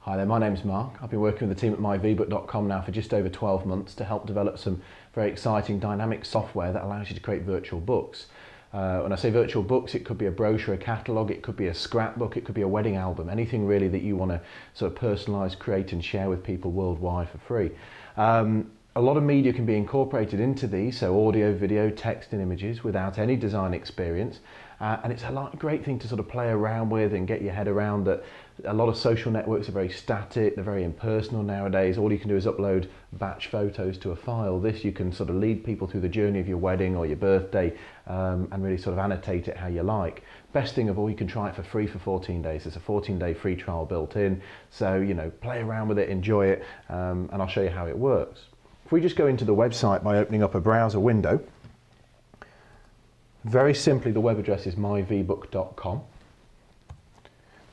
Hi there, my name's Mark. I've been working with the team at myvbook.com now for just over 12 months to help develop some very exciting dynamic software that allows you to create virtual books. When I say virtual books, it could be a brochure, a catalogue, it could be a scrapbook, it could be a wedding album, anything really that you want to sort of personalise, create and share with people worldwide for free. A lot of media can be incorporated into these, so audio, video, text and images without any design experience. And it's a great thing to sort of play around with and get your head around that. A lot of social networks are very static, they're very impersonal nowadays. All you can do is upload batch photos to a file. This you can sort of lead people through the journey of your wedding or your birthday and really sort of annotate it how you like. Best thing of all, you can try it for free for 14 days. There's a 14-day free trial built in. So, you know, play around with it, enjoy it, and I'll show you how it works. If we just go into the website by opening up a browser window, very simply the web address is myvbook.com.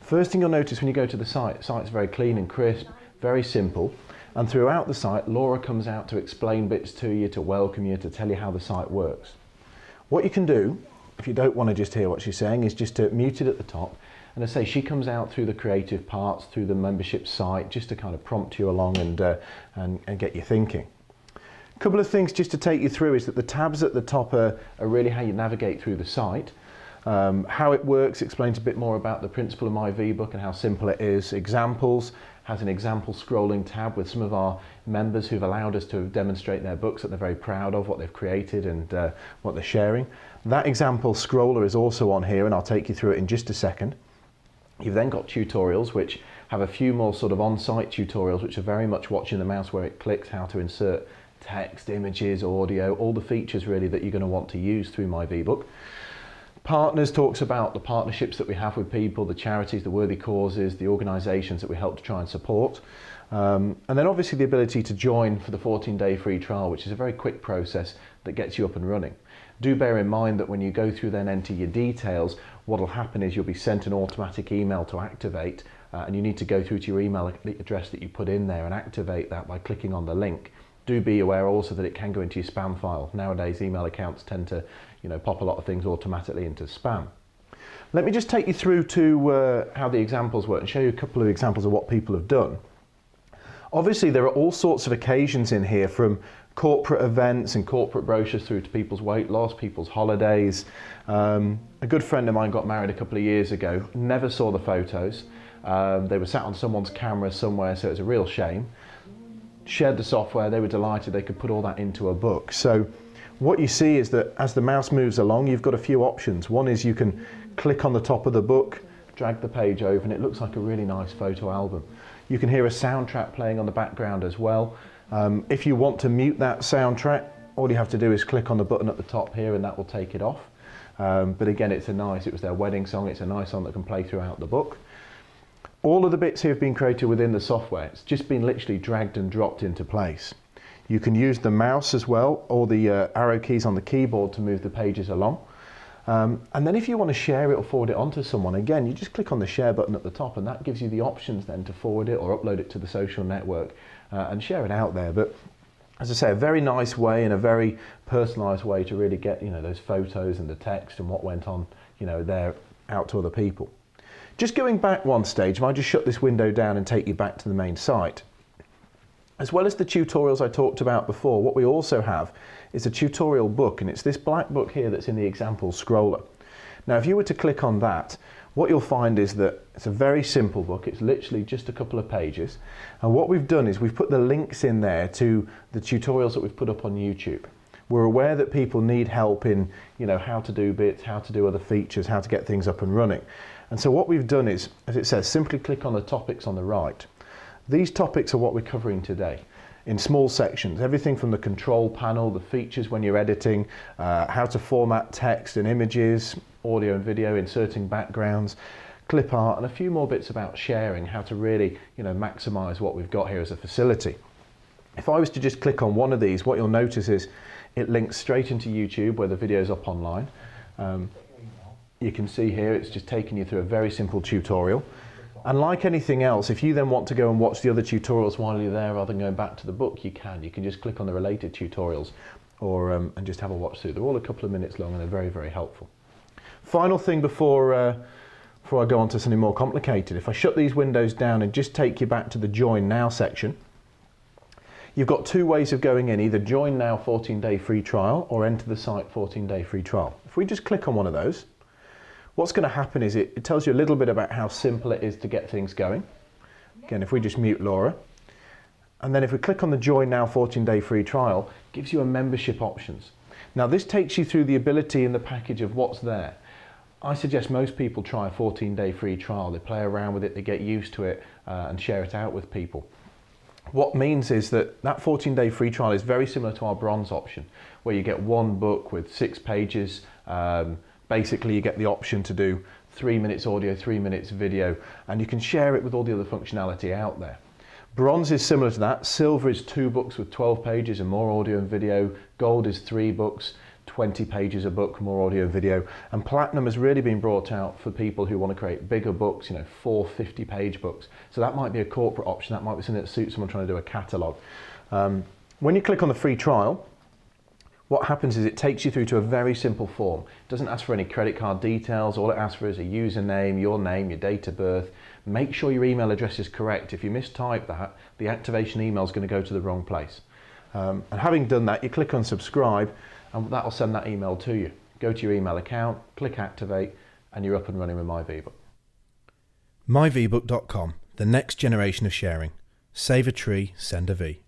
First thing you'll notice when you go to the site's very clean and crisp, very simple, and throughout the site Laura comes out to explain bits to you, to welcome you, to tell you how the site works. What you can do, if you don't want to just hear what she's saying, is just to mute it at the top, and as I say, she comes out through the creative parts, through the membership site, just to kind of prompt you along and get you thinking. A couple of things just to take you through is that the tabs at the top are really how you navigate through the site. How it works explains a bit more about the principle of myVbook and how simple it is. Examples has an example scrolling tab with some of our members who've allowed us to demonstrate their books that they're very proud of, what they've created and what they're sharing. That example scroller is also on here and I'll take you through it in just a second. You've then got tutorials which have a few more sort of on-site tutorials which are very much watching the mouse where it clicks, how to insert text, images, audio, all the features really that you're going to want to use through myVbook. Partners talks about the partnerships that we have with people, the charities, the worthy causes, the organisations that we help to try and support. And then obviously the ability to join for the 14-day free trial, which is a very quick process that gets you up and running. Do bear in mind that when you go through then enter your details, what will happen is you'll be sent an automatic email to activate and you need to go through to your email address that you put in there and activate that by clicking on the link. Do be aware also that it can go into your spam file. Nowadays email accounts tend to pop a lot of things automatically into spam. Let me just take you through to how the examples work and show you a couple of examples of what people have done. Obviously there are all sorts of occasions in here, from corporate events and corporate brochures through to people's weight loss, people's holidays. A good friend of mine got married a couple of years ago, never saw the photos. They were sat on someone's camera somewhere, so it was a real shame. Shared the software, they were delighted they could put all that into a book. So what you see is that as the mouse moves along, you've got a few options. One is you can click on the top of the book, drag the page over, and it looks like a really nice photo album. You can hear a soundtrack playing on the background as well. If you want to mute that soundtrack, all you have to do is click on the button at the top here and that will take it off. But again, it was their wedding song, it's a nice song that can play throughout the book. All of the bits here have been created within the software. It's just been literally dragged and dropped into place. You can use the mouse as well, or the arrow keys on the keyboard to move the pages along. And then if you want to share it or forward it onto someone, again, you just click on the share button at the top and that gives you the options then to forward it or upload it to the social network and share it out there. But as I say, a very nice way and a very personalised way to really get those photos and the text and what went on there out to other people. Just going back one stage, if I just shut this window down and take you back to the main site. As well as the tutorials I talked about before, what we also have is a tutorial book, and it's this black book here that's in the example scroller. Now if you were to click on that, what you'll find is that it's a very simple book. It's literally just a couple of pages, and what we've done is we've put the links in there to the tutorials that we've put up on YouTube. We're aware that people need help in how to do bits, how to do other features, how to get things up and running. And so what we've done is, as it says, simply click on the topics on the right. These topics are what we're covering today in small sections, everything from the control panel, the features when you're editing, how to format text and images, audio and video, inserting backgrounds, clip art, and a few more bits about sharing, how to really maximize what we've got here as a facility. If I was to just click on one of these, what you'll notice is it links straight into YouTube where the video's up online. You can see here it's just taking you through a very simple tutorial. And like anything else, if you then want to go and watch the other tutorials while you're there rather than going back to the book, you can. You can just click on the related tutorials or and just have a watch through. They're all a couple of minutes long and they're very, very helpful. Final thing before before I go on to something more complicated. If I shut these windows down and just take you back to the Join Now section, you've got two ways of going in, either Join Now 14-day free trial or Enter the Site 14-day free trial. If we just click on one of those, what's going to happen is it tells you a little bit about how simple it is to get things going. Again, if we just mute Laura, and then if we click on the Join Now 14-day free trial, it gives you a membership options. Now this takes you through the ability in the package of what's there. I suggest most people try a 14-day free trial. They play around with it, they get used to it and share it out with people. What means is that 14-day free trial is very similar to our bronze option, where you get one book with 6 pages. Basically you get the option to do 3 minutes audio, 3 minutes video, and you can share it with all the other functionality out there. Bronze is similar to that. Silver is 2 books with 12 pages and more audio and video. Gold is 3 books, 20 pages a book, more audio and video. And Platinum has really been brought out for people who want to create bigger books, 4 50-page books. So that might be a corporate option. That might be something that suits someone trying to do a catalogue. When you click on the free trial, what happens is it takes you through to a very simple form. It doesn't ask for any credit card details. All it asks for is a username, your name, your date of birth. Make sure your email address is correct. If you mistype that, the activation email is going to go to the wrong place. And having done that, you click on subscribe and that will send that email to you. Go to your email account, click activate, and you're up and running with MyVbook. MyVbook.com, the next generation of sharing. Save a tree, send a V.